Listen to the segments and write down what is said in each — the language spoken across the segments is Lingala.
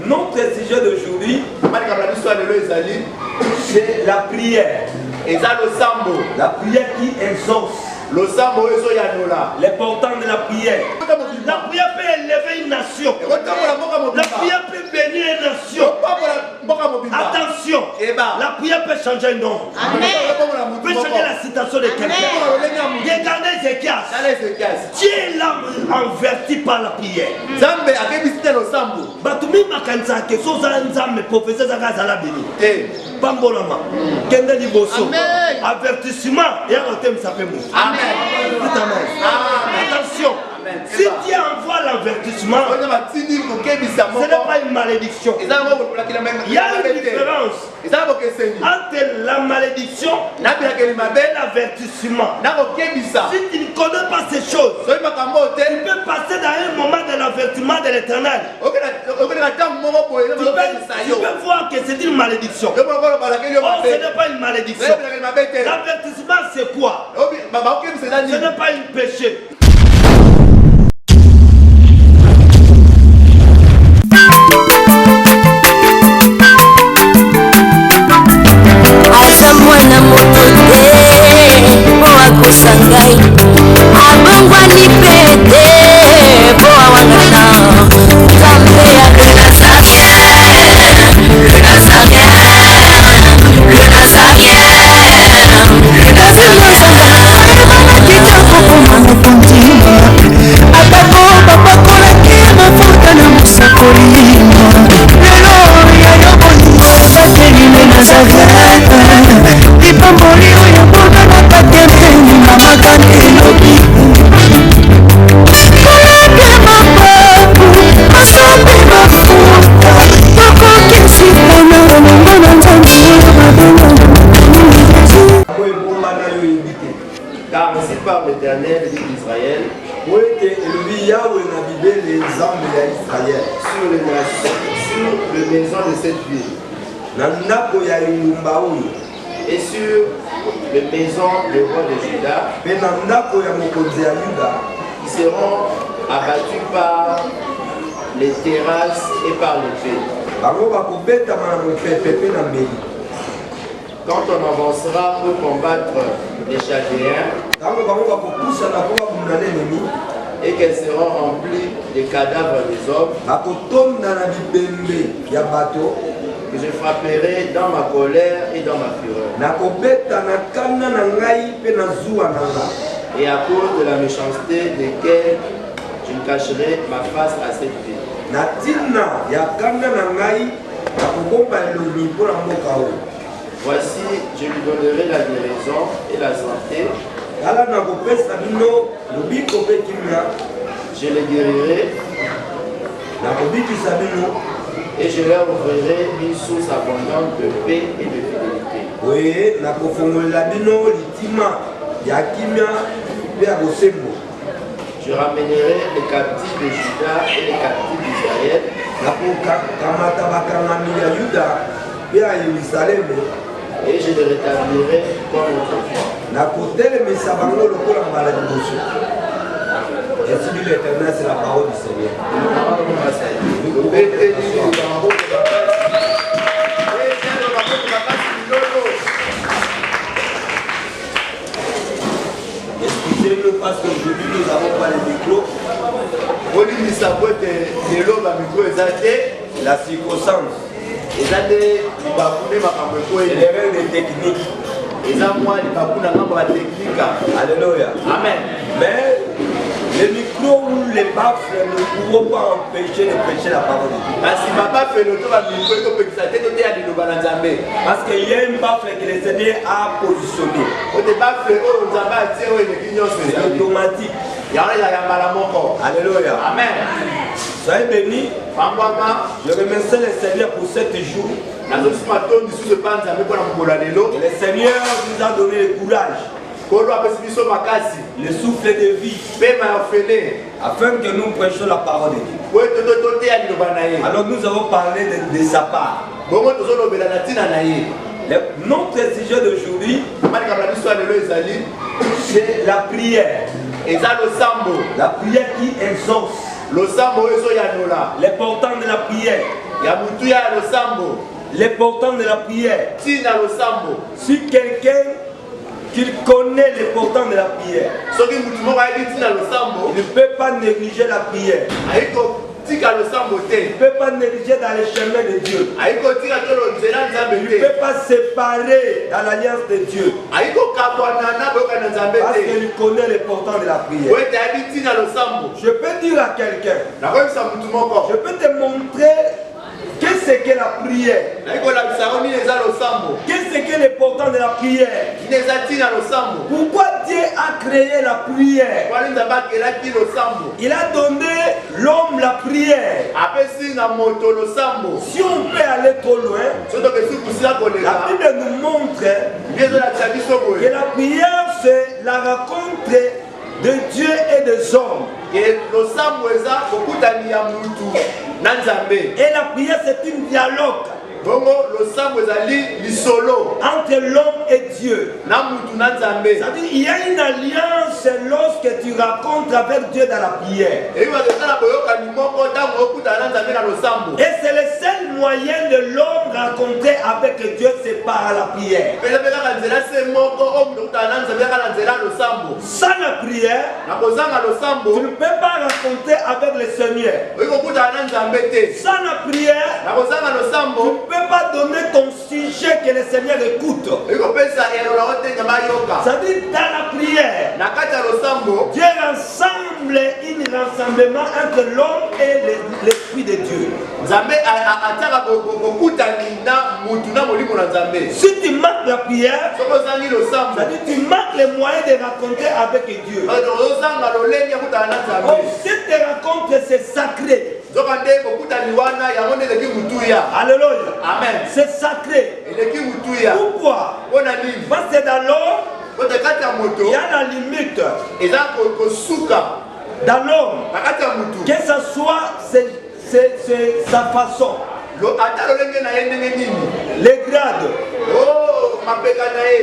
Notre sujet d'aujourd'hui, c'est la prière. La prière qui exauce. L'important de la prière. La prière peut élever une nation. La prière peut bénir une nation. Attention, la prière peut changer un nom. Peut changer la situation de quelqu'un. Regardez Ézéchias. Dieu l'a enverti par la prière. Batumi makanza ke soza nzambe professeur Zagazala béni. Bambolama. Kende liboso. Avertissement et un thème s'appelle mou. Amen. Attention. Si Dieu envoie l'avertissement, ce n'est pas une malédiction. Il y a une différence entre la malédiction et l'avertissement. Si tu ne connais pas ces choses, tu peux passer dans un moment de l'avertissement de l'Éternel. Tu peux voir que c'est une malédiction. Or, ce n'est pas une malédiction. L'avertissement, c'est quoi? Ce n'est pas un péché. Mwana moto te po akosangai abongwani pete po awangana Nzambe ya le Nazarien atako bapakolaki mafuta na mosakolima lelo ya yobolingo satelime Nazareth lipamboli oyo bona na katempeni na makani elobi koleke mababu masombi mafuta tokokisi mpona longo na Nzambe car ainsi par l'Éternel d'Israël sur les maisons de cette ville et sur les maisons du roi de Juda qui seront abattus par les terrasses et par l'épée. Quand on avancera pour combattre les Chaldéens et qu'elles seront remplies des cadavres des hommes, que je frapperai dans ma colère et dans ma fureur. Et à cause de la méchanceté desquelles je cacherai ma face à cette ville. Voici, je lui donnerai la guérison et la santé. Je les guérirai et je leur ouvrirai une source abondante de paix et de fidélité. Je ramènerai les captifs de Juda et les captifs d'Israël. Et je les rétablirai comme autrefois. Ainsi dit l'Éternel, c'est la parole du Seigneur. Excusez-nous parce qu'aujourd'hui nous n'avons pas les micros. La circonstance. Les règles techniques. Alléluia. Amen. Mais les micros ou les baffles ne pourront pas empêcher de prêcher la parole de Dieu. Parce qu'il y a une baffle que le Seigneur a positionnée. C'est automatique. Alléluia. Amen. Soyez bénis. Je remercie le Seigneur pour 7 jours. Le Seigneur nous a donné le courage, le souffle de vie, afin que nous prêchions la parole de Dieu. Alors nous avons parlé de sa part. Notre sujet d'aujourd'hui, c'est la prière. La prière qui exauce. L'important de la prière. prière. L'importance de la prière. Si quelqu'un qui connaît l'importance de la prière, il ne peut pas négliger la prière. Il ne peut pas négliger dans les chemins de Dieu. Il ne peut pas séparer dans l'alliance de Dieu. Parce qu'il connaît l'importance de la prière. Je peux dire à quelqu'un, je peux te montrer qu'est-ce que la prière. Qu'est-ce que l'importance de la prière. Pourquoi Dieu a créé la prière. Il a donné l'homme la prière. Si on peut aller trop loin, la Bible nous montre que la prière c'est la rencontre de Dieu et des hommes. Et la prière c'est un dialogue entre l'homme et Dieu. C'est-à-dire il y a une alliance lorsque tu rencontres avec Dieu dans la prière. Et c'est le seul moyen de l'homme rencontrer avec Dieu, c'est par la prière. Sans la prière, tu ne peux pas rencontrer avec le Seigneur. Sans la prière, tu ne peux pas donner ton sujet que le Seigneur écoute. C'est-à-dire dans la prière, Dieu rassemble un rassemblement entre l'homme et l'Esprit de Dieu. Si tu manques la prière, c'est-à-dire tu manques les moyens de rencontrer avec Dieu. Si tes rencontres c'est sacré. Alléluia. Amen. C'est sacré. Pourquoi? Parce que dans l'homme, il y a la limite. Dans l'homme, que ce soit sa façon, les grades,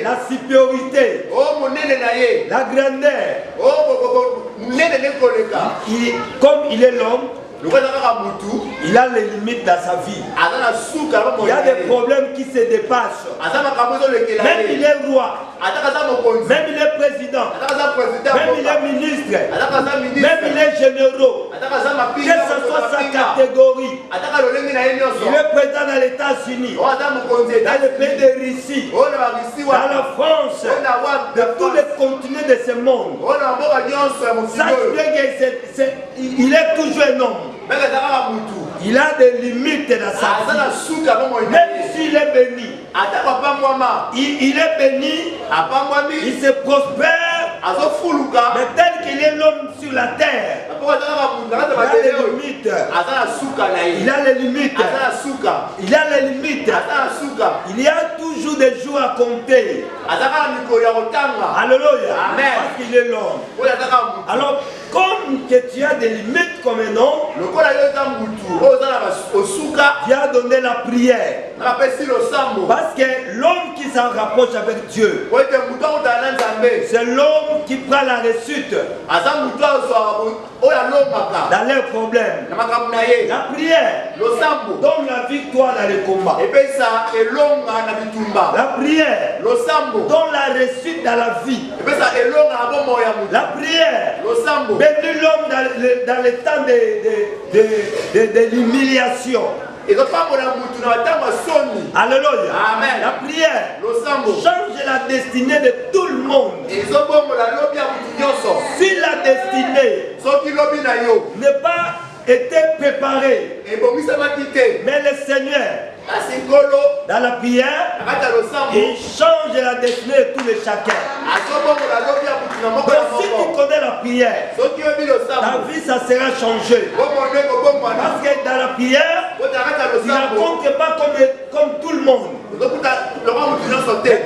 la supériorité, la grandeur. Comme il est l'homme, il a les limites dans sa vie. Il y a des problèmes qui se dépassent. Même il est roi, même il est président, même il est ministre, même il est généraux, quelle que soit sa catégorie. Il est président dans les États-Unis, dans le pays de Russie, dans la France, de tous les continents de ce monde. Il est toujours un homme. Il a des limites dans sa vie. Même s'il est béni, il est béni, il se prospère, mais tel qu'il est l'homme sur la terre, il a des limites. Il a les limites. Il a les limites. Il y a toujours des jours à compter. Alléluia. Parce qu'il est l'homme. Alors, comme que tu as des limites comme un homme, tu as donné la prière. Parce que l'homme qui s'en rapproche avec Dieu, c'est l'homme qui prend la réussite dans leurs problèmes. La prière donne la victoire dans les combats. La prière donne la réussite dans la vie. La prière bénit l'homme dans le temps de l'humiliation. Alléluia. Amen. La prière change la destinée de tout le monde. Si la destinée n'est pas été préparée, mais le Seigneur, dans la prière, il change la destinée de tous les chacun. Si tu connais la prière, ta vie ça sera changée. Parce que dans la prière, tu ne racontes pas comme tout le monde.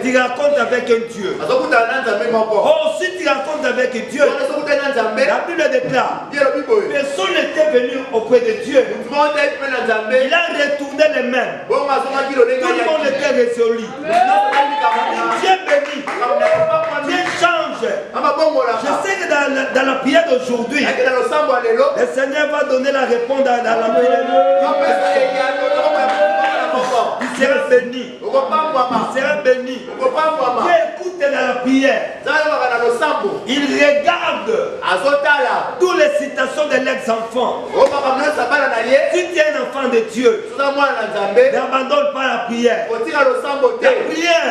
Tu racontes avec un Dieu. Oh, si tu racontes avec Dieu, la Bible déclare, personne n'était venu auprès de Dieu. Il a retourné les mains. Tout le monde était résolu. Dieu bénit. Dieu change. Je sais que dans la prière d'aujourd'hui, le Seigneur va donner la réponse dans la prière. béni. Il sera béni. Qui écoute dans la prière. Il regarde toutes les citations de l'ex-enfant. Si tu es un enfant de Dieu, n'abandonne pas la prière. La prière,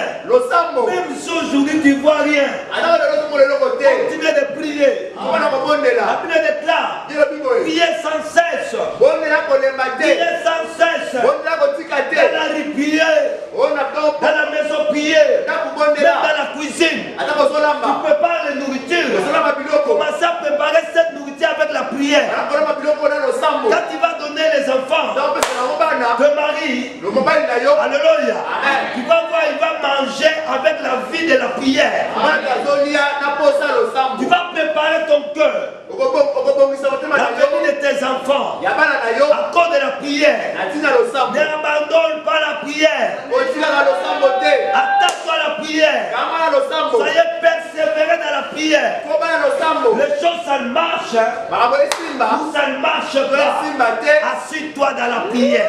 même si aujourd'hui tu ne vois rien, continue de prier. La prière déclare, priez sans cesse. Priez sans cesse. Dans la rue, priez. Dans la maison, priez. Même dans la cuisine. Tu prépares la nourriture. Commencez à préparer cette nourriture avec la prière. Quand tu vas donner les enfants, ton mari, alléluia, tu vas voir, il va manger avec la vie de la prière. Tu vas préparer ton cœur. L'avenir de tes enfants à cause de la prière. N'abandonne pas la prière. Attaque-toi à la prière. Soyez persévérés dans la prière. Les choses, ça ne marche. Ou ça ne marche pas. Assieds-toi dans la prière.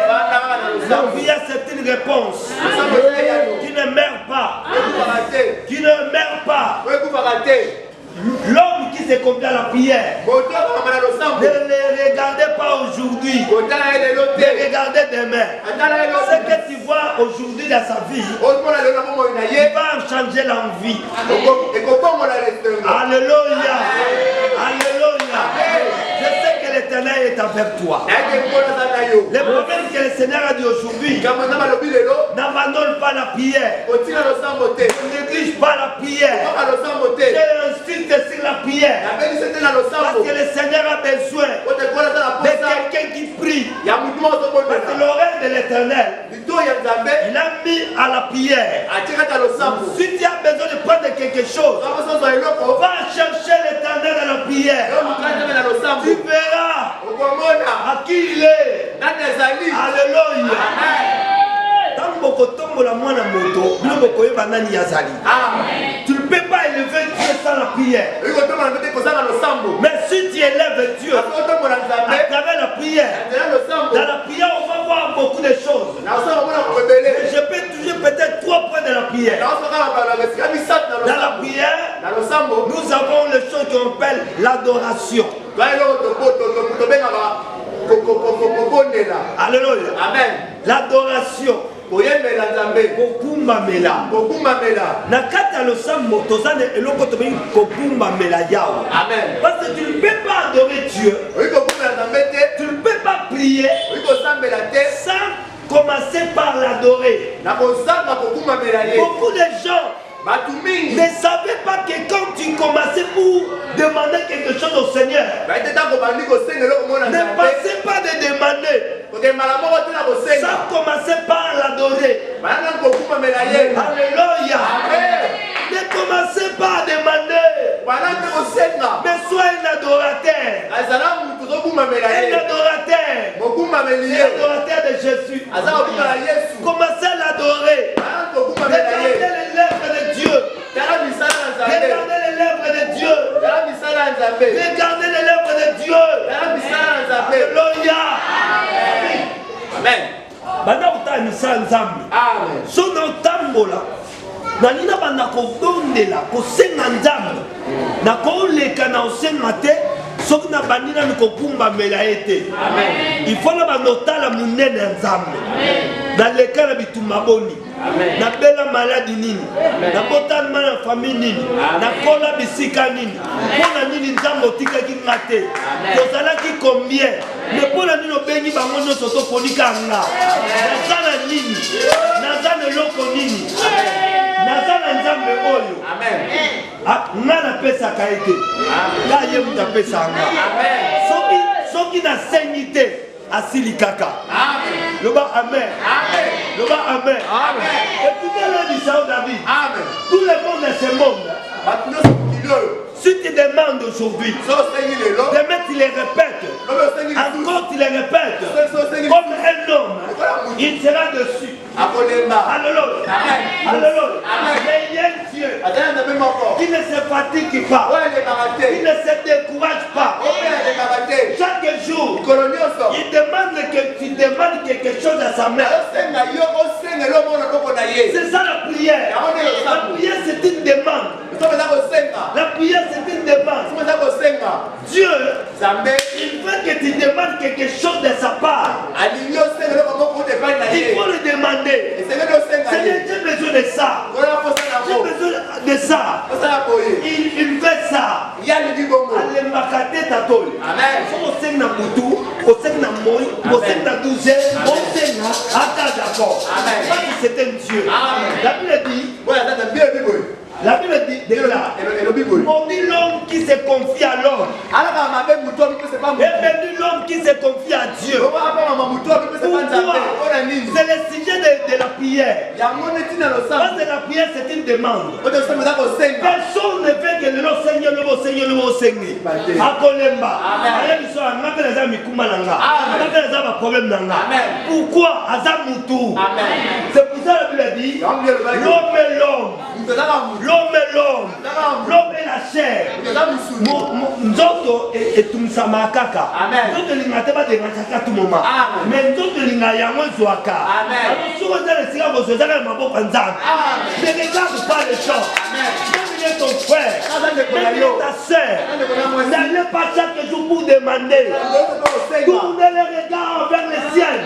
La prière, c'est une réponse qui ne meurt pas. Qui ne meurt pas. L'homme qui se confie à la prière, ne les regardez pas aujourd'hui, ne regardez demain. Ce que tu vois aujourd'hui dans sa vie, il va changer l'envie. Alléluia. Alléluia. Je sais que l'Éternel est envers toi. Le problème que le Seigneur a dit aujourd'hui, n'abandonne pas la prière. Ne néglige pas la prière. J'insiste sur la prière. Parce que le Seigneur a besoin de quelqu'un qui prie. Parce que l'oreille de l'Éternel, il a mis à la prière. Si tu as besoin de prendre quelque chose, va chercher l'Éternel dans la prière. Tu verras à qui il est. Alléluia. Tu ne peux pas élever Dieu sans la prière. Mais si tu élèves Dieu à travers la prière, dans la prière on va voir beaucoup de choses. Mais je peux toujours peut-être 3 points de la prière. Dans la prière, nous avons les choses qu'on appelle l'adoration. Alléluia. Amen. L'adoration. Na kati ya losambo tozane eloko tobengi kokumbamela yawe. Amen. Parce que tu ne peux pas adorer Dieu. Tu ne peux pas prier sans commencer par l'adorer. Beaucoup de gens ne savaient pas que quand tu commençais pour demander quelque chose au Seigneur, ne passez pas de demander sans commencer par l'adorer. Alléluia. Ne commencez pas à demander, mais sois un adorateur. Un adorateur de Jésus. Commencez à l'adorer. Regardez les lèvres de Dieu. Regardez les lèvres de Dieu. Regardez les lèvres de Dieu. Alléluia. Amen. Amen. Son tambola. Nanina banda kobondela kosenga nzambe na koleka na osenga te soki na bandina mikopumba mela ete. Amen. Il faut na banotala munene nzambe na leka na bitumba boni na bela maladi nini na botana na famille nini na kola bisika nini pona nini nzambe otikaki nga te tozalaki combien mais pona nini obengi bango nyonso tokonika nga naza na nini naza na eloko nini naza na nzambe oyo nga napesaka ete nga ye mutu apesaka nga soki nasengi te asili kaka. Loba amen. Loba amen. Écoutez le discours David. Tout le monde est ce monde. Si tu demandes aujourd'hui, demain tu les répètes, encore tu les répètes, comme un homme, il sera dessus. Alléluia. Alléluia. Mais il y a un Dieu qui ne se fatigue pas, qui ne se décourage pas, Chaque jour, il demande que tu demandes quelque chose à sa mère. C'est ça la prière. La prière, c'est une demande. La prière, c'est une demande. Dieu, il veut que tu demandes quelque chose de sa part. Il faut le demander. Seigneur, j'ai besoin de ça. J'ai besoin de ça. Il fait ça. Amen. C'est un Dieu. La Bible dit. La Bible dit, maudit l'homme qui se confie à l'homme. Et béni l'homme qui se confie à Dieu. Pourquoi? C'est le sujet de la prière. Parce que la prière, c'est une demande. Personne ne fait que le Seigneur, le Seigneur. Pourquoi? C'est pour ça que la Bible dit, l'homme est l'homme. L'homme est l'homme. L'homme est la chair. Nzoto et tumsama kaka. Nzoto lingate ba de ngaka tout moment. Mais nzoto linga yango zoaka. Alors sur le sika vous avez un maboko nzambe. Ne regarde pas les choses. Même ton frère, même ta sœur. N'allez pas chaque jour pour demander. Tournez les regards vers le ciel.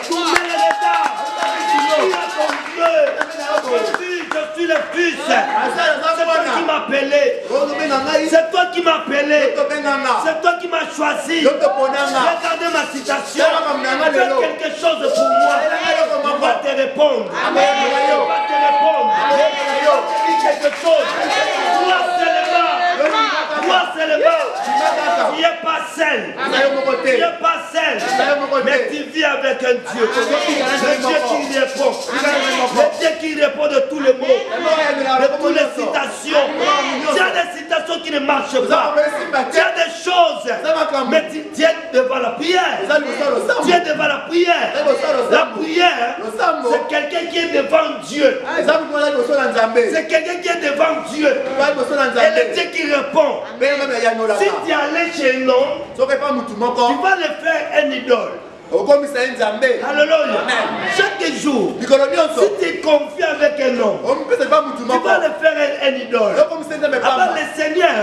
Tournez les regards. Je suis le fils. C'est toi qui m'as appelé. C'est toi qui m'as appelé. C'est toi qui m'as choisi. Regardez ma citation. Fais quelque chose pour moi. Il va te répondre. Il va te répondre. Il va te dire quelque chose. Toi seulement. Toi seulement. Tu n'es pas seul. Tu n'es pas seul. Mais tu vis avec un Dieu. Le Dieu qui répond. Le Dieu qui répond de tous les mots. De toutes les citations. Il y a des citations qui ne marchent pas. Il y a des choses. Mais tu es devant la prière. Tu es devant la prière. La prière, c'est quelqu'un qui est devant Dieu. C'est quelqu'un qui est devant Dieu. Et le Dieu qui répond. Si tu es allé chez un homme, tu vas le faire un idole. Alléluia. Chaque jour, si tu es confié avec un homme, tu vas le faire un idole. Alors le Seigneur,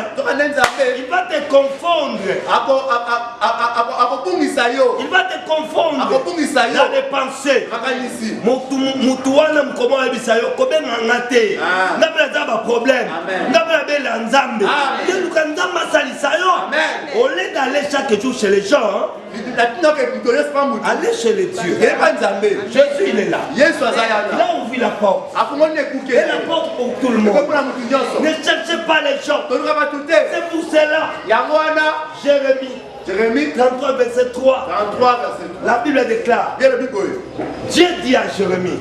il va te confondre. Il va te confondre dans les pensées. Au lieu d'aller chaque jour chez les gens, allez chez les dieux. Jésus, il est là. Il a ouvert la porte. Et la porte pour tout le monde. Ne cherchez pas les gens. C'est pour cela. Jérémie 33, verset 3. La Bible déclare. Dieu dit à Jérémie,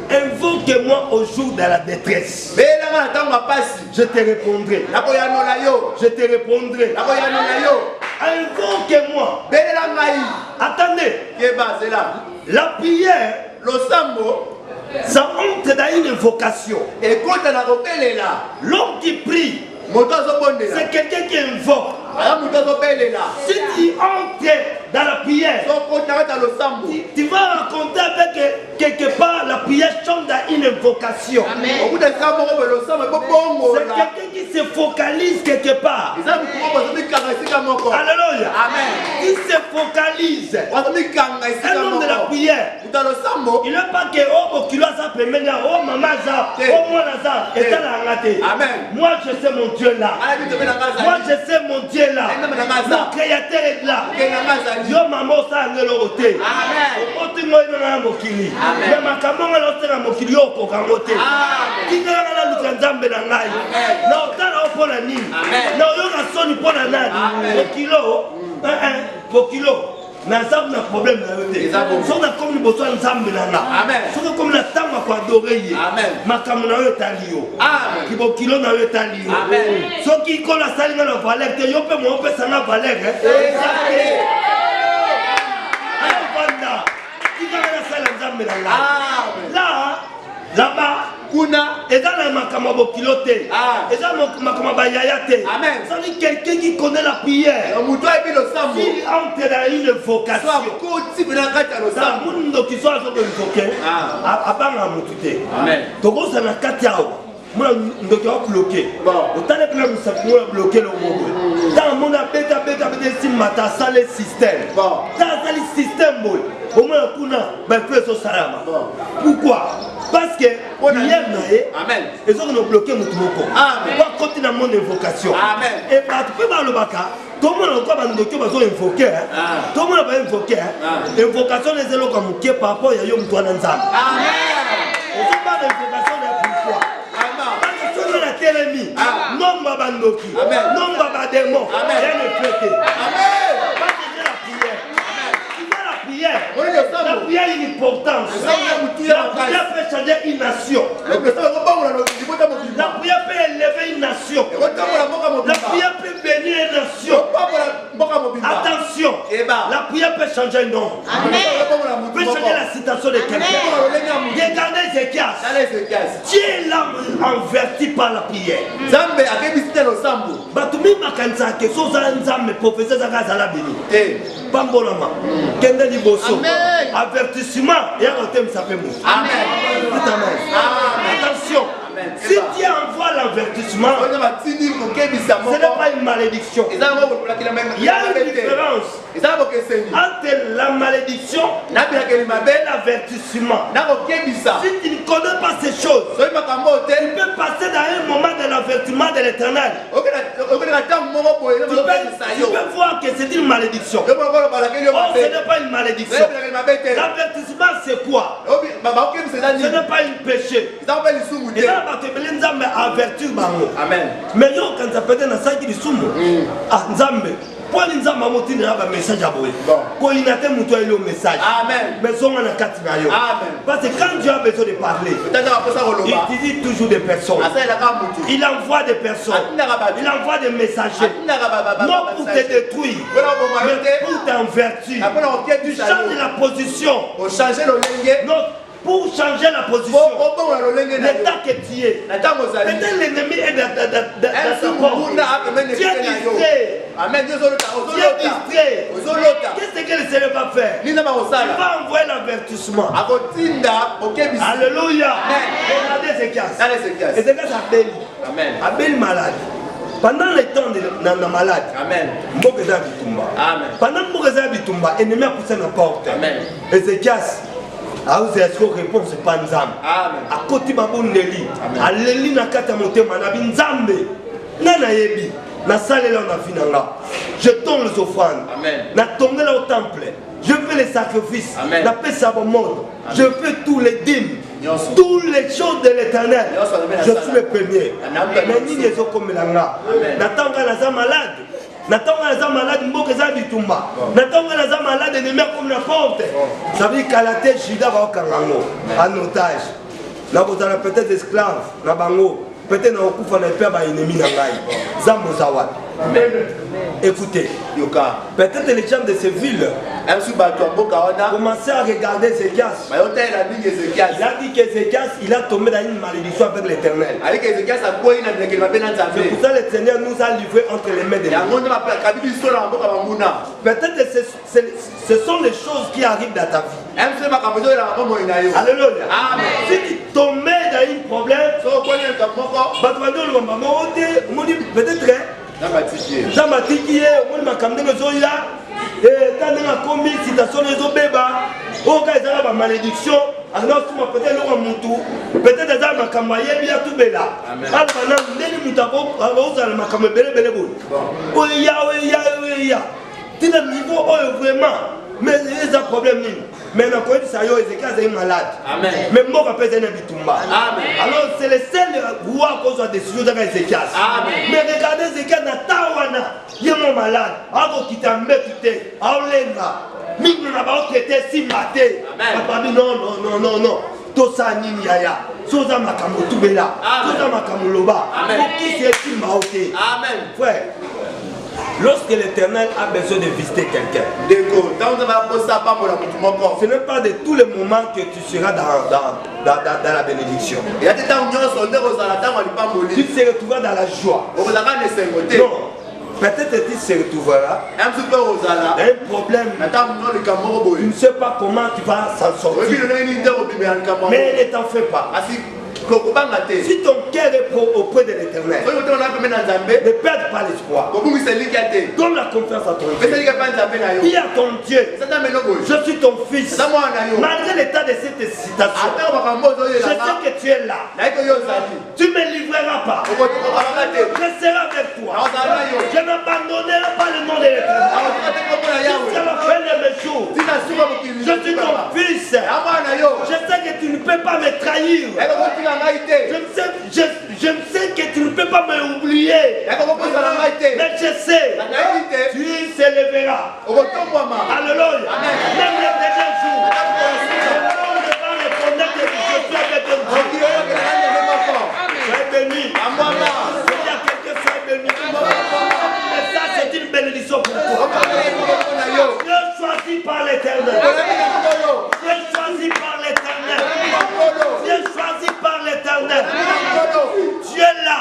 invoque-moi au jour de la détresse. Je te répondrai. Je te répondrai. Invoque-moi. Attendez. La prière, ça entre dans une invocation. L'homme qui prie, c'est quelqu'un qui invoque. Si tu entres dans la prière, tu vas rencontrer avec quelque part la prière chante dans une invocation. C'est quelqu'un qui se focalise quelque part. Alléluia. Il se focalise. Un homme de la prière. Il n'est pas que oh maman moi je sais mon Dieu là. Moi je sais mon Dieu là. Mon créateur est là. Yo maman ça ngelo ote. Amen. Otingo ina mokili. Ya makamanga lotena mokili yo ko kangote. Kingala na lukanzambe na ngai. Na otana opona nini? Na yo na soni pona nani? Pokilo. Na sabu na problème na yote. So na comme bosoa nzambe na nga. Amen. So comme na tamba kwa adorer ye. Amen. Makamu na yo talio. Amen. Kibokilo na yo talio. Amen. So ki ko la salinga na valeur te yo pe mo pe sana valeur. Là, là-bas, kuna Et dans la makamabo kiloté. Et dans la makamabo yayate. Amen. Ça dit quelqu'un qui connaît la prière. Il entre dans une vocation. Ça mundo qui soit invoqué. Abanga mutute. Amen. Togo ça na katiao. Moi ndoki wa bloqué. Autant les plans ça pour bloquer le monde. Dans mon beta si mata ça le système. Dans le système boy. Au moins kuna ben fait so salama. Pourquoi? Parce que hier amen. Ils ont bloqué notre moko. Amen. Pour continuer mon invocation. Amen. Et pas tu peux pas le baka. Tout le monde va invoquer. Tout le monde va invoquer. Invocation les éloges comme qui par rapport à Yom Touananzam. Amen. Et c'est pas l'invocation de pourquoi. Télémi, non babandoki, non babadémon, rien ne fêté. La prière a une importance. La prière peut changer une nation. La prière peut élever une nation. La prière peut bénir une nation. Attention, la prière peut changer un nom. Peut changer la citation de quelqu'un. Regardez Ézéchias. Dieu est l'âme enverti par la prière. Batumi makanza ke soza nzambe professeur Zagazala béni. Pambolama. Kende liboso. Avertissement. Et à côté ça fait mou. Amen. Attention. Si Dieu envoie l'avertissement, ce n'est pas une malédiction. Il y a une différence entre la malédiction et l'avertissement. Si tu ne connais pas ces choses, tu peux passer dans un moment de l'avertissement de l'Éternel. Tu peux voir que c'est une malédiction. Or, ce n'est pas une malédiction. L'avertissement, c'est quoi? Ce n'est pas un péché. Amen. Mais quand ça peut être un sac de sumo, Nzambe, pour les Nzambe, il y a un message à vous. Pour il y a un message. Amen. Mais on a un Amen. Parce que quand Dieu a besoin de parler, il utilise toujours des personnes. Il envoie des personnes. Il envoie des messagers. Non pour te détruire, mais pour t'envertir. Tu changes la position. Pour changer la position, l'état que tu es. Peut-être l'ennemi est dans ta porte. Tu es distrait. Qu'est-ce que le Seigneur va faire? Il va envoyer l'avertissement. Alléluia. Regardez Ézéchias. Ézéchias a béni malade. Pendant le temps de la malade, Mbokeza Bitumba. Pendant Mbokeza Bitumba, l'ennemi a poussé la porte. Ézéchias. Est-ce que réponse c'est pas Nzambe? À côté de Babundeli, à l'Eli na kata motema na binzambe, na yebi, na salle là na finanga. Je tombe les offrandes, na tombe là au temple, je fais les sacrifices, na paix ça au monde, je fais tous les dîmes, toutes les choses de l'Éternel. Je suis le premier. Mais ni les autres comme l'anga. Natanga na malade. Natanga naza malade Mbokeza Bitumba. Natanga naza malade ennemi comme la porte. Ça veut dire qu'à la tête Juda va au Kangango en otage. Là vous avez peut-être esclave na bango. Peut-être na okufa na père ba ennemi na ngai. Zambo Zawad. Écoutez, peut-être les gens de ces villes commençaient à regarder Ézéchias. Il a dit qu'Ézéchias, il a tombé dans une malédiction avec l'Éternel. C'est pour ça que le Seigneur nous a livrés entre les mains de l'ennemi. Peut-être que ce sont les choses qui arrivent dans ta vie. Alléluia. Si tu tombais dans un problème, peut-être Zambatiki, on m'a camé le zoya, et quand on a commis citation les obébas, au cas de la malédiction, alors tu m'as peut-être le moutou, peut-être des armes à Kamaye, bien tout bella. Alors, on moutabo, alors on m'a camé belle. Oui, ya. Tu n'as niveau vraiment. Mais il y a un problème. Mais on a connu ça, Ézéchias est malade. Mais moi, je vais faire un bitumba. Alors, c'est le seul roi qui a décidé de faire Ézéchias. Mais regardez, Ézéchias, il est malade. Alors, il t'a mis tout est. Alors, il n'a pas traité si maté. Papa dit non. Tout ça, ni yaya. Soza makamu tubela. Soza makamu loba. Pour qui c'est qui m'a ôté. Amen. Frère. Lorsque l'Éternel a besoin de visiter quelqu'un, ce n'est pas de tous les moments que tu seras dans la bénédiction. Tu te retrouveras dans la joie. Non. Peut-être tu se retrouveras un problème. Tu ne sais pas comment tu vas s'en sortir. Mais ne t'en fais pas. Si ton cœur est auprès de l'Éternel, ne perds pas l'espoir. Donne la confiance à ton Dieu. Dis à ton Dieu, je suis ton fils. Malgré l'état de cette situation, je sais que tu es là. Tu ne me livreras pas. Je serai avec toi. Je n'abandonnerai pas le nom de l'Éternel. Jusqu'à la fin de mes jours, je suis ton fils. Je sais que tu ne peux pas me trahir. Je sais que tu ne peux pas m'oublier. Mais je sais, tu s'élèveras. Alléluia. Même les derniers jours, le monde va répondre que je suis avec Dieu. Sois béni. Il y a quelqu'un qui soit béni. Mais ça, c'est une bénédiction pour toi. Tu es choisi par l'Éternel. Tu es choisi par l'Éternel. Tu es choisi par l'Éternel. Tu es là.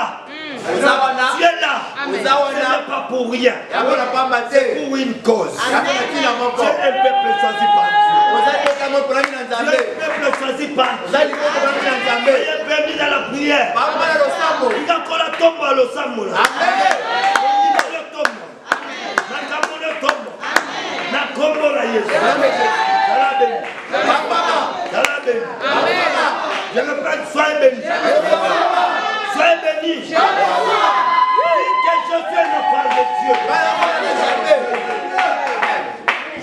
Tu es là. Ce n'est pas pour rien. C'est pour une cause. Tu es un peuple choisi par Dieu. Tu es un peuple choisi par Dieu. Soyez bénis dans la prière. Il y a encore la tombe à l'Osamula. Je répète, soyez bénis. Soyez bénis. Dis que je suis un enfant de Dieu.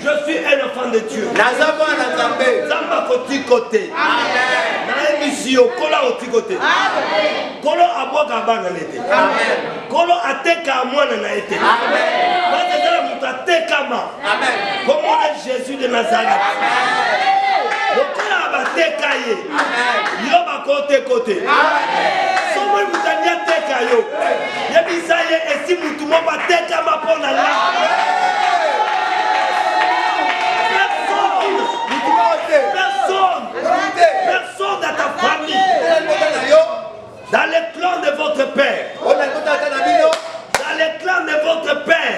Je suis un enfant de Dieu. Zamba koti côté. Na émission, kola oti côté. Kolo aboka bana nete. Kolo ateka mwana na ete. Bazela mutu ateka ma. Comme on est Jésus de Nazareth. Lokola bateka ye. Yo bakote côté. Somo mutanya teka yo. Yebisa ye esi mutu mo bateka ma pona la. Personne dans ta famille, dans les clans de votre père, dans les clans de votre père,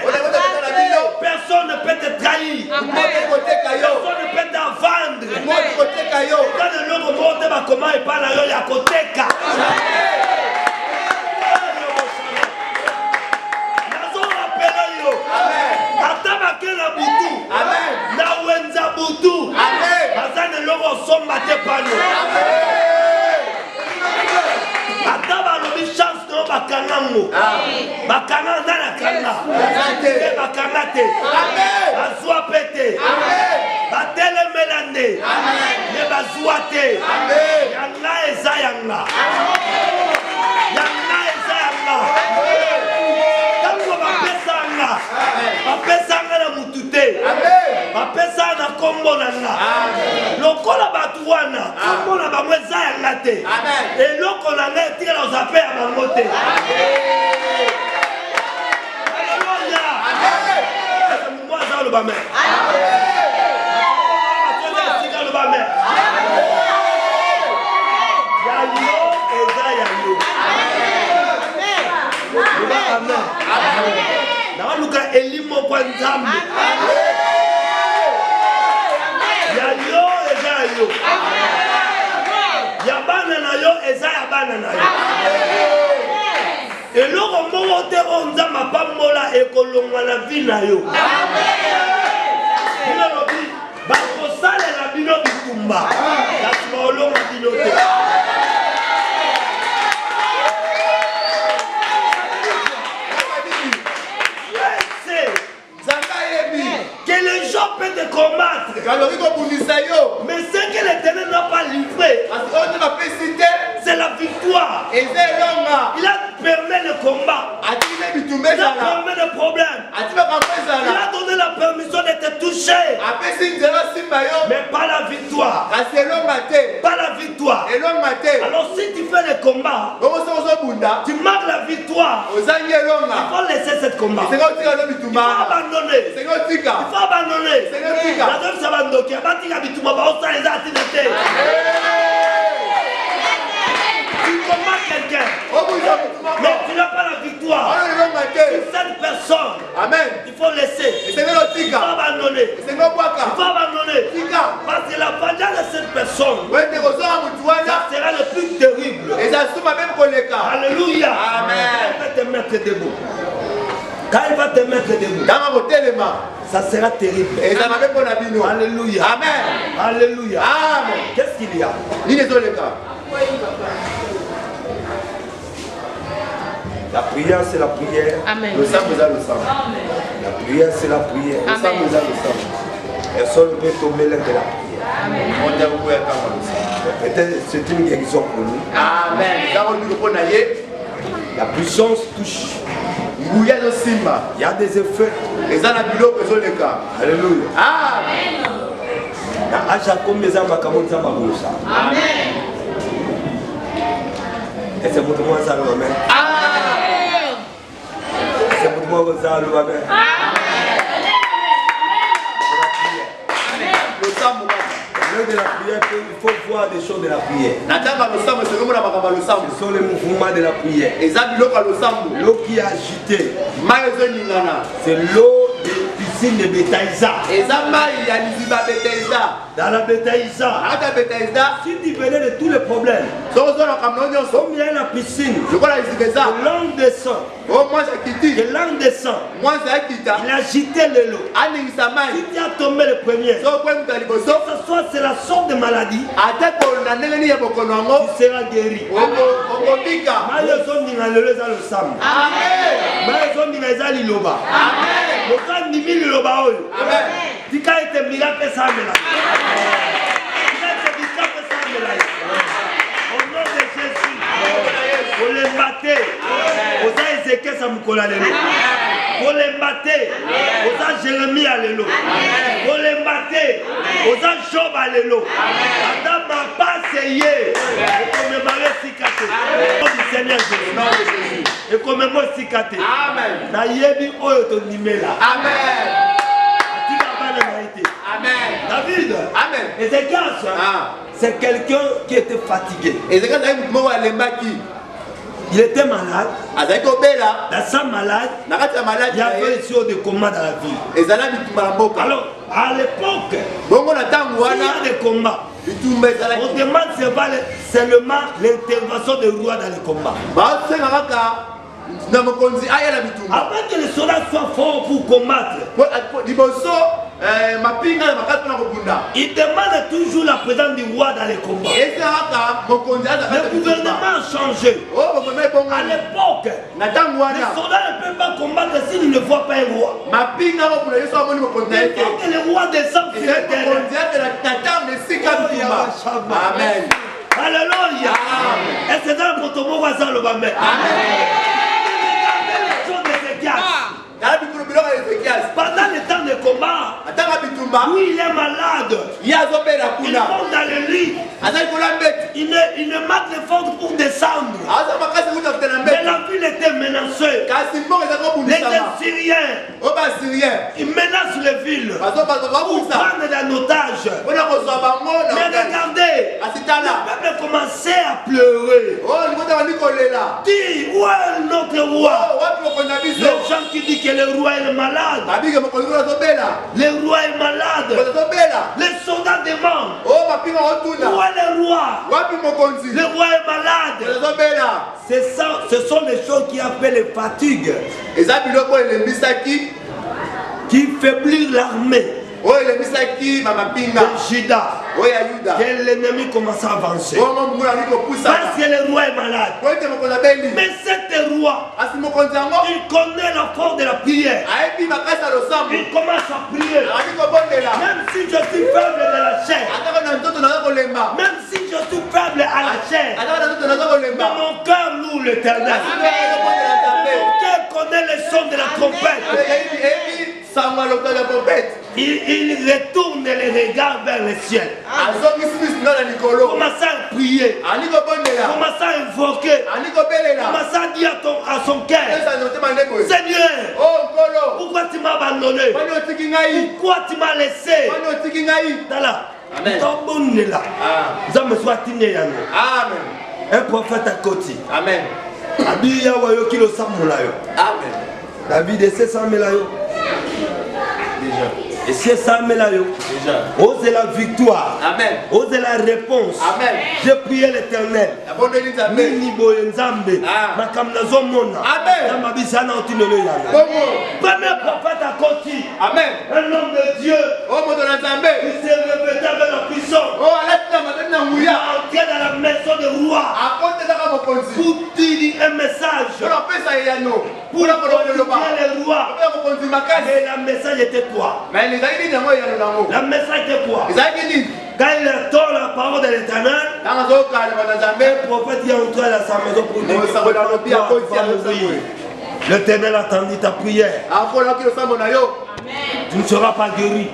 personne ne peut te trahir, personne ne peut t'en vendre. Quand le logo monte, comment il parle à la côté. Bakanga ndana kanga bakanga te bazwa pete batele melande ne bazwa te yanga eza yanga tango bapesanga na mutu te bapesa na kombo na nga lokola batu wana kombo na bango eza yanga te eloko na nga etikala ozape ya bango te. Naluka elimo kwa nzambe ya yo eza yo ya bana na yo eza ya bana na yo eloko moko te onzamba pambola ekolongwa na vi na yo bino lobi bakosalela bino bitumba kasi baolonga bino te. Que les gens peuvent te combattre. Mais ce que l'Éternel n'a pas livré, c'est la victoire. Il a permis le combat. Il a permis le problème. Il a donné la permission proposition de te toucher. Mais pas la victoire. Pas la victoire. Alors si tu fais le combat, tu marques la victoire. Il faut laisser cette combat. Il faut abandonner. Il faut abandonner. Tu combats quelqu'un, mais tu n'as pas la victoire. Cette personne, Amen. il faut laisser. Il faut abandonner. Il faut abandonner. Parce que la vengeance de cette personne, ça sera le plus terrible. Alléluia. Amen. Quand il va te mettre debout. Quand il va te mettre debout, ça sera terrible. Alléluia. Amen. Alléluia. Amen. Qu'est-ce qu'il y a? La prière, c'est la prière. Amen. Le sang vous a le sang. La prière, c'est la prière. Le sang vous a le sang. Et seul peut tomber l'air de la prière. Amen. Peut-être c'est une guérison pour nous. Amen. La puissance touche. Il y a des effets. Alléluia. Amen. Et c'est pour moi ça le amen. C'est pour moi ça le amen. De la prière, il faut voir des choses de la prière. Ce sont les mouvements de la prière. L'eau qui est agitée, c'est l'eau des piscines de Bethsaïda. Dans la Bethsaïda, si tu venais de tous les problèmes, comme il y a la piscine, de l'angle de sang, il agitait de l'eau. Si tu as tombé le premier, que ce soit c'est la sorte de maladie, tu seras guéri. Au nom de Jésus, vous les battez, vous avez Ézéchiel Samukola Lelo. Vous les battez, vous avez Jérémie Allélo. Vous les battez, vous avez Job Allélo. Adam m'a pas essayé. Et comme me barré Sikate. Au nom du Seigneur Jésus. Et comme me barré Sikate. Amen. Naïebi Oyoto Nimela. Amen. Amen. David. Amen. Ézéchiel, c'est quelqu'un qui était fatigué. Il était malade. Dans sa malade, il y avait ici des combats dans la ville. Alors, à l'époque, il y a des combats. On demande seulement l'intervention des rois dans les combats. Avant que les soldats soient forts pour combattre, il demande toujours la présence du roi dans les combats. Le gouvernement a changé. À l'époque, les soldats ne peuvent pas combattre s'ils ne voient pas un roi. Il faut que le roi descende sur le terrain. Amen. Alléluia. Et c'est dans le protocole voisin le Bamé. Pendant le temps de combat, lui il est malade, il monte dans le lit, il ne marque les forces pour descendre. Mais la ville était menacée. Les Syriens, ils menacent les villes pour prendre des otages. Mais regardez, le peuple commençait à pleurer. Dis, où est notre roi? Les gens qui disent que le roi est malade. Le roi est malade. Les soldats demandent, où est le roi? Le roi est malade. Ce sont les choses qui appellent les fatigues, qui faiblissent l'armée. Juda, que l'ennemi commence à avancer. Parce que le roi est malade. Mais cet roi, il connaît la force de la prière. Il commence à prier. Même si je suis faible de la chair, même si je suis faible à la chair, mais mon cœur loue l'Éternel. Mon cœur connaît le son de la trompette. Il retourne les regards vers le ciel. Commence à prier. Commence à invoquer. Commence à dire à son cœur, Seigneur, pourquoi tu m'as abandonné? Pourquoi tu m'as laissé? Amen. Un prophète à côté. Amen. Amen. David est 700 000 déjà. Et c'est ça, déjà. Osez la victoire. Amen. Osez la réponse. Amen. Je prié l'Éternel. Amen. Premier prophète à côté. Amen. Un homme de Dieu. Il s'est répété avec la puissance. Il est entré dans la maison du roi. Pour dire un message. Pour le roi. Mais la message était quoi? La message était quoi? Quand il entend la parole de l'Éternel, le prophète est entré à sa maison pour dire l'Éternel attendit ta prière. Tu ne seras pas guéri.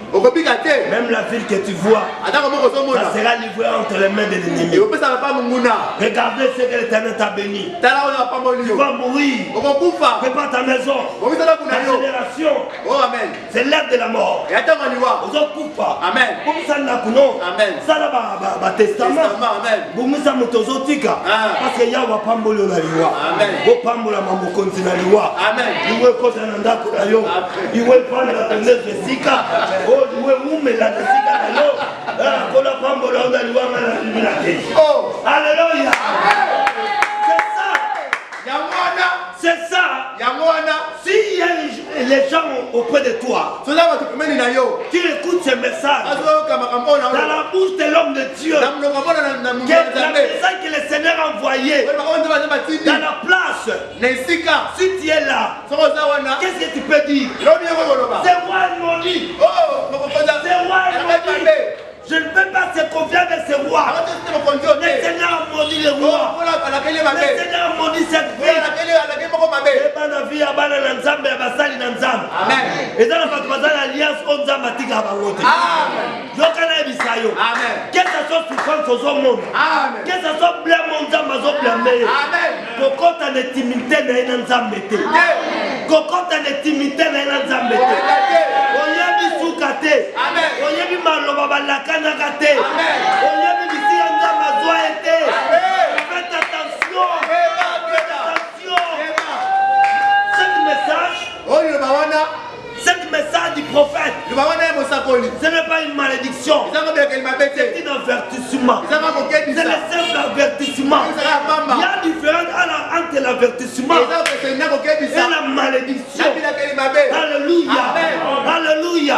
Même la ville que tu vois, ça sera livré entre les mains de l'ennemi. Regardez ce que l'Éternel t'a béni. Tu vas mourir. Prépare ta maison. Ta génération. C'est l'heure de la mort. Amen. Ça là, testament. Parce que Yahweh pambolo na liwa. Bo pambola mamokonzi na liwa. Iwe kosa na ndako na yo. Iwe panda na Jessica. Oh, iwe mume la Jessica na yo. Kola pambola na liwa na liwa. Oh, alléluia. C'est ça. Si les gens auprès de toi, tu écoutes ce message dans la bouche de l'homme de Dieu, la message que le Seigneur a envoyé dans la place, si tu es là, qu'est-ce que tu peux dire? C'est moi mon lit. C'est moi mon lit. Je ne peux pas se confier avec ce roi. Le Seigneur a maudit le roi. Le Seigneur a maudit cette vie. Et dans la alliance, on a bâti à Bangote. Quelle que soit souffrance aux hommes, quelle que soit blême, on a blâmé. Pourquoi tu as intimité dans un zambete? Pourquoi tu as intimité dans un zambete? On y a mis soukate. On y a mis malobabalaka. Faites attention. Cette message du prophète, ce n'est pas une malédiction, c'est un avertissement. C'est le simple avertissement. Il y a une différence entre l'avertissement et la malédiction. Alléluia. Alléluia.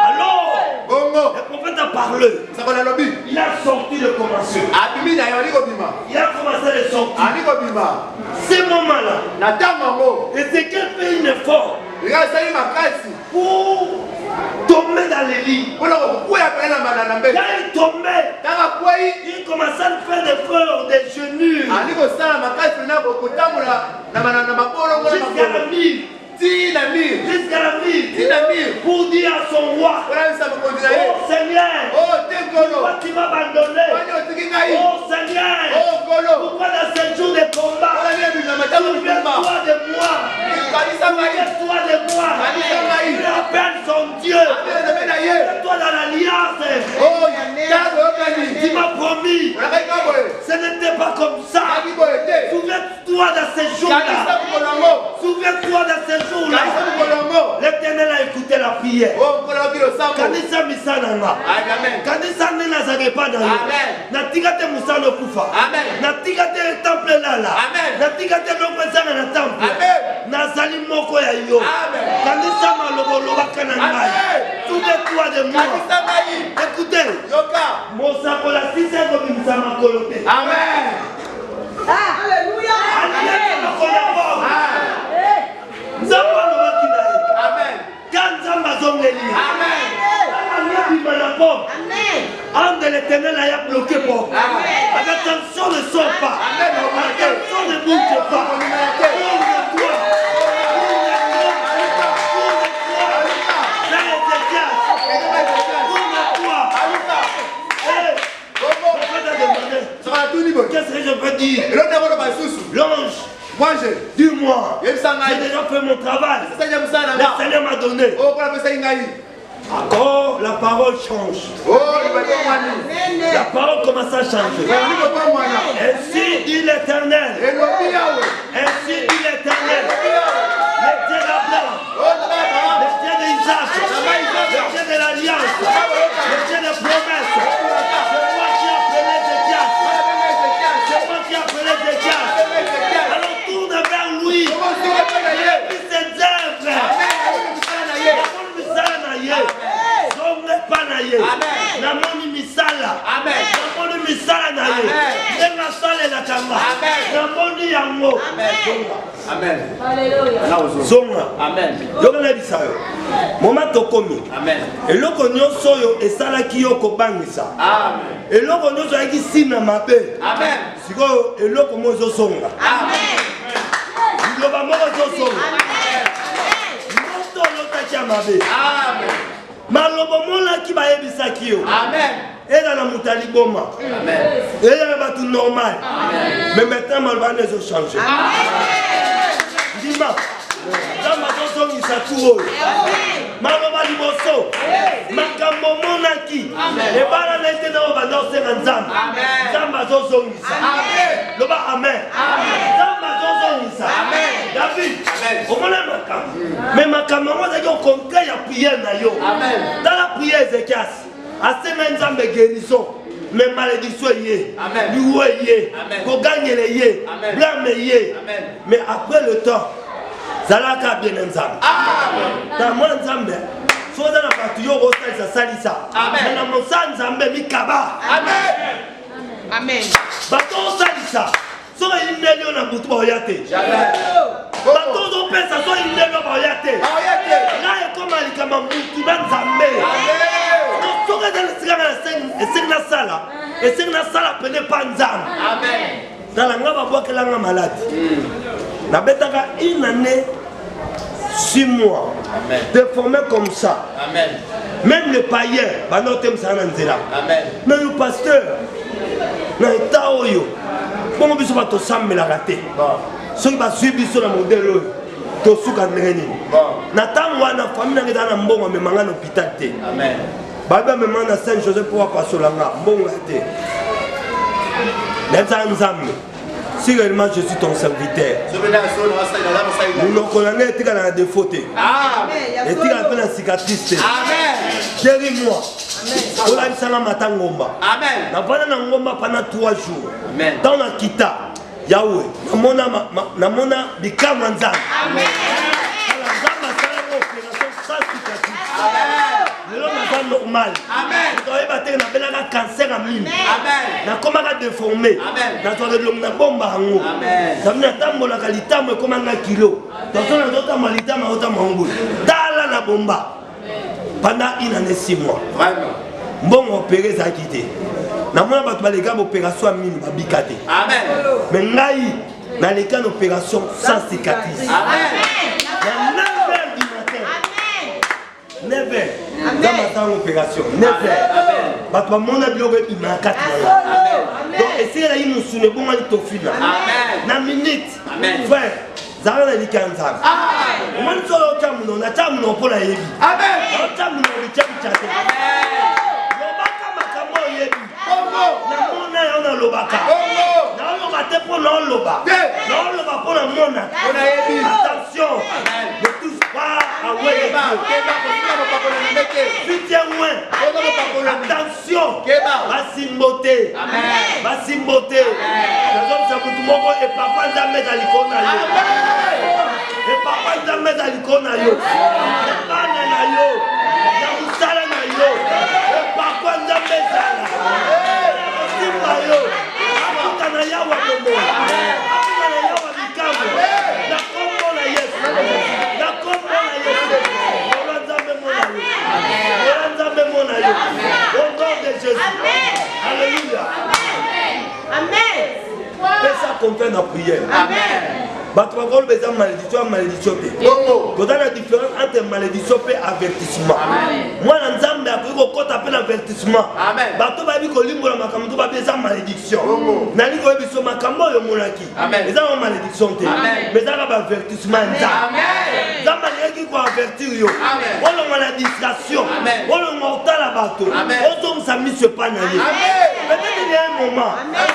Alors, le prophète a parlé. Il a sorti le commenceur. Il a commencé à le sortir. Ce moment-là, Ézéchiel fait un effort pour tomber dans les lits. Quand il tombait, il commençait à faire des fleurs, des genoux. Jusqu'à la nuit. Jusqu'à la vie, pour dire à son roi, oh Seigneur, pourquoi tu m'as abandonné? Oh Seigneur, pourquoi dans ce jour de combat, souviens-toi de moi, souviens-toi de moi, il appelle son Dieu, souviens-toi dans l'alliance, tu m'as promis, ce n'était pas comme ça, souviens-toi dans ce jour-là, souviens-toi dans ce jour-là, l'Éternel a écouté la prière. Kanisa misananga. Kanisa nena zagepa na yo. Natikate musano kufa. Natikate temple lala. Natikate lokwezanga na temple. Nazali moko ya yo. Kanisa malobolo bakana ngai. Souviens-toi de moi. Écoutez. Mosako la sise ko bimisa makolote. Amen. Alléluia. Alléluia. Amen. Ande l'Éternel a bloqué pour. Attention ne sort pas. Attention ne bouge pas. Dis-moi, j'ai déjà fait mon travail. Le Seigneur m'a donné. Encore, la parole change. La parole commence à changer. Ainsi dit l'Éternel. Ainsi dit l'Éternel. Le Dieu d'Abraham, le Dieu d'Isaac, le Dieu de l'Alliance, le Dieu des promesses. C'est moi qui ai appelé Ézéchias. C'est moi qui ai appelé Ézéchias. Alors tourne vers lui. Et puis ses œuvres. Namoni misala. Namoni misala na ye. Nenga sale na kanga. Namoni yango. Amen. Zonga. Amen. Yokana bisayo. Moma tokomi. Amen. Eloko nyonso yo esala ki yo kobangisa. Amen. Eloko nyonso yaki sina mabe. Amen. Siko eloko mozo zonga. Amen. Loba mozo zonga. Amen. Moto lota mabe. Amen. Malobo mola ki ba yebisa ki yo. Amen. Ela na mutali boma. Amen. Ela na batu normal. Amen. Mais maintenant malba ne zo changer. Amen. Dima. Dama zo ngisa tuo. Maloba liboso. Makambo monaki. E bana na ite na obanda osenga nzamba. Nzamba zo ngisa. Amen. Loba amen. Amen. Nzamba zo ngisa. Amen. David. Omona makambo. Mais makambo mo za yo contraire ya prière na yo. Amen. Dans la prière Ézéchias. Asenga nzambe guérison. Mais malédiction yé. Amen. Loué yé. Amen. Koganyele yé. Amen. Blâme yé. Amen. Mais après le temps, Zalaka bien nzambe. Amen. Dans moi nzambe. Soza na batu yo rosa salisa. Amen. Mais na mosa nzambe mikaba. Amen. Amen. Bato salisa. Soka inelio na butu ba oyate. Jamais. Bato zo pesa so inelio ba oyate. Oyate. Na e koma likama mutu na nzambe. Amen. Soka dans le sigara na sala. Et c'est na sala pene pa nzambe. Amen. Dans la ngaba bokelanga malade. Na betaka une année 6 mois. Amen. Déformé comme ça. Amen. Même les païens, banotem sananzela. Amen. Mais le pasteur, na état oyo, bon biso ba to sambela raté. Bon. Soki ba suivi sur le modèle oyo, to suka ndengeni. Bon. Na tango na famille na na mbongo me manga na hôpital te. Amen. Baba me manda Saint Joseph pour pas solanga, mbongo te. Leza nzambe. Si réellement je suis ton serviteur. Nous ne connaissons pas la défaut. Et tu as la cicatrice. Amen. Guéris-moi. On a dit ça matin ngomba. Amen. Na bana na ngomba pendant 3 jours. Amen. Dans la kita Yahweh. Na mona bikama nzambe. Amen. Normal. Amen. Tu as un cancer à mine. Amen. Na comment déformé. Amen. Na toi de l'homme na bomba hango. Amen. Ça vient tambo la qualité mais comme un kilo. Donc on a d'autres malita mais autant mango. Dala na bomba. Pendant une année 6 mois. Vraiment. Bon opéré ça quitté. Na mona ba les gars opération à mine ba bikate. Amen. Mais ngai na les cas d'opération sans cicatrice. Amen. 9h du matin. 9h. Dans ma temps opération. 9h. Parce que mon avis il m'a 4 mois. Donc essayez là il nous soune bon à l'itofina. Amen. Na minute. Amen. Frère, Zara na likanza. Amen. On m'a solo chamuno na chamuno pour la yebi. Amen. Na chamuno bi chamuchate. Amen. Lobaka makamo yebi. Bongo. Na mona ona lobaka. Bongo. Na lobate pour na loba. Na loba pour na mona. On a yebi. Attention. Amen. Ne touche pas à ouais. Attention, Basimbote, Basimbote, et papa jamais à l'icône. Et papa jamais à l'icône. Et papa jamais au nom de Jésus. Alléluia. Amen. Fais ça qu'on fait dans la prière. Amen. Tu vas voir malédiction, malédiction. Tu as la différence entre malédiction et avertissement. Moi, nzambe akoki kokota mpe na avertissement bato bayebi kolimbola makambo to babi eza malédiction nalingi koyebi biso makambo oyo omonaki eza ma malédiction te mais ezaka baavertissement ya nzambe nzambe alingaki koavertir yo olonga na distraction olonga otala bato ozongisa miso epai na ye peut-être ya un moment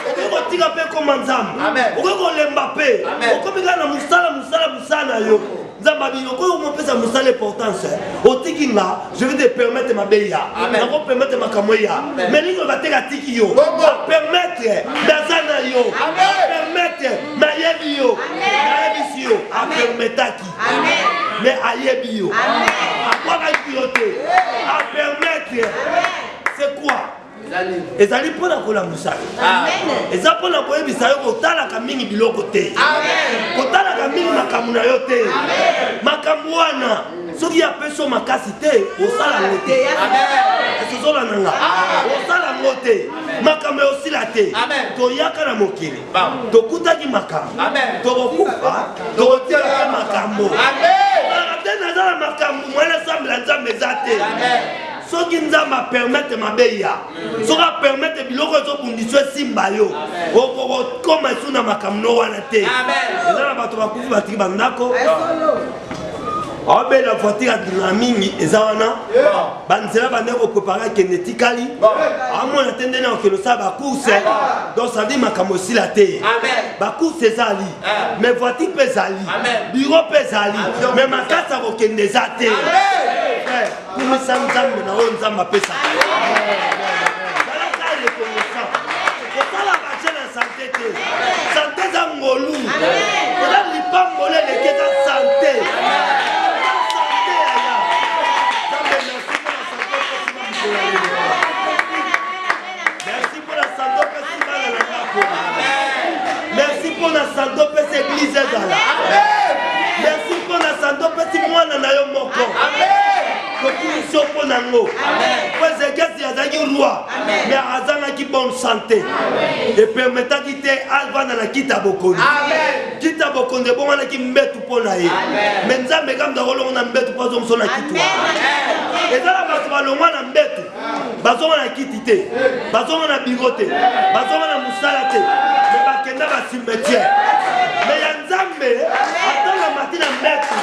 okoki kotika mpe koma nzambe okoki kolemba mpe okomi kaka na mosala na yo nzambe abi okoki komopesa mosala importance otiki nga je vais te permettre mabeya nako permettre makambo ya mais lingi bateka tiki yo permettre daza na yo permettre nayebi yo nayebisi yo apermetaki mais ayebi yo akwakaki yo te apermettre c'est quoi ezali mpona kolamusa eza mpona koyebisa yo kotalaka mingi biloko te kotalaka mingi makambo na yo te makambo wana soki apesi yo makasi te osala ngo te esozolana nga osala ngo te makambo osila te toyaka na mokili tokutaki makambo tokokufa tokotiaka makambo te naza na makambo mwana sambela nzambe eza te soki nzambe apermete mabeya soki apermete biloko ezobundisa esimba yo okokoma esu na makambo wana te eza na bato bakufi batiki bandako abela voiture aduna mingi eza wana banzela bande koprepare akende etikali amona te ndenge okende osala bacourse donc ça veut dire makambo esila te bacourse ezali mais voiture mpe ezali bureau mpe ezali mais makasi akokende eza te kumisa nzambe na oyo nzambe apesa zalaka reconnaissant kosala bache na sante te sante eza ngolu eza lipambole eleki eza sante merci pour la santé merci pour la santé pesi église ezala merci pour la santé pesi mwana na yo moko kokimisio mpo nango po ezekesi azalaki roi mais azangaki bonne santé epermetaki te avanda na kiti ya bokonzi kiti ya bokonzi ebongwanaki mbetu mpo na ye mais nzambe ekamza kolongo na mbetu mpo azongiso na kiti wana ezala bato balongwa na mbetu bazonga na kiti te bazonga na biro te bazonga na mosala te mais bakenda basimetiere mais ya nzambe atanga mati na mbetu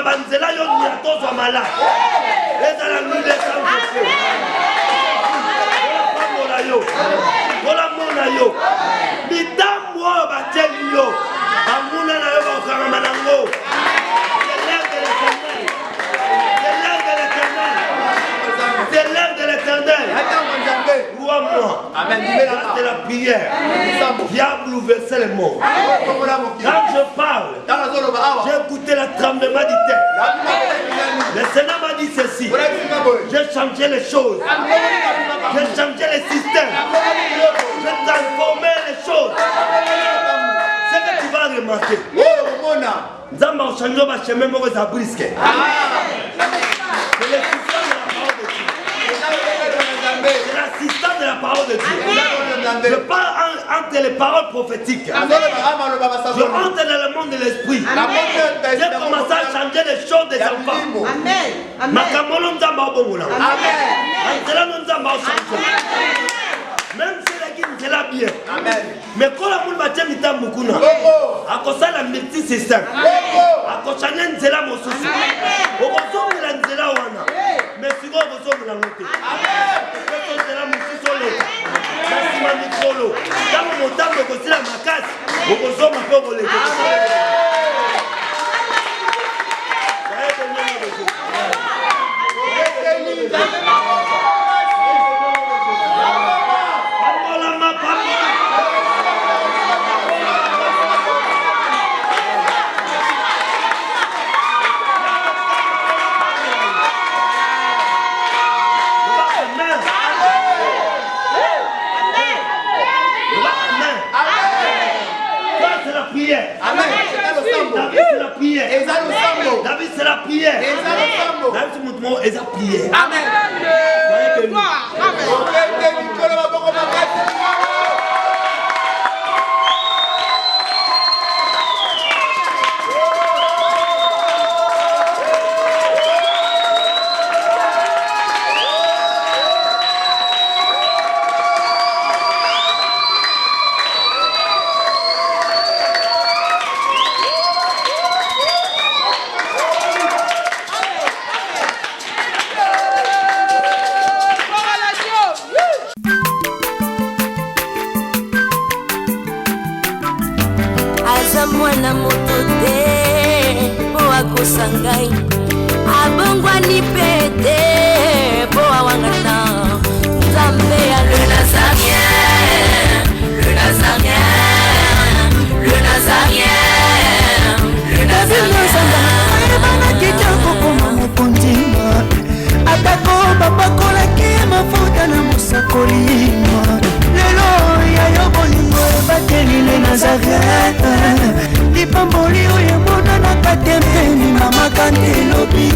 banzela yo nyatozwa malade ezala nule sanfo ola yo ola mona yo mitambo oyo bateli yo bamuna na yo bakokangama nango c'est l'heure de l'éternel roi-moi de la prière diable verser les mots quand je parle j'ai écouté le tremblement du terre le Seigneur m'a dit ceci j'ai changé les choses j'ai changé les systèmes j'ai transformé les choses c'est que tu vas remarquer Nzambe a changé ma chemin moko za brisque c'est le c'est l'assistant de la parole de Dieu. Je parle entre les paroles prophétiques. Je rentre dans le monde de l'esprit. J'ai commencé à changer les choses des enfants. Même si la guine c'est la bien. Mais quand la moule bâtit mita mukuna, à cause de la multi-système, à cause de la nzela mosusu, au ressort de la nzela wana, mais si vous ressort de la montée. La mosusu solo, la simani solo, dans mon temps de côté la macasse, au ressort ma pauvre les David, c'est la prière. David, c'est la prière. Amen. mwana moto te po akosangai abongwani pete po awangana Nzambe ya le Nazarien, le Nazarien, le Nazarien, le Nazarien. Bana kitoko koma mokondima atako bapakolaki mafuta na mosakolima lelo ya yobolingo bateli le Nazareth lipamboli oyo mona na katempeni mama kantelobi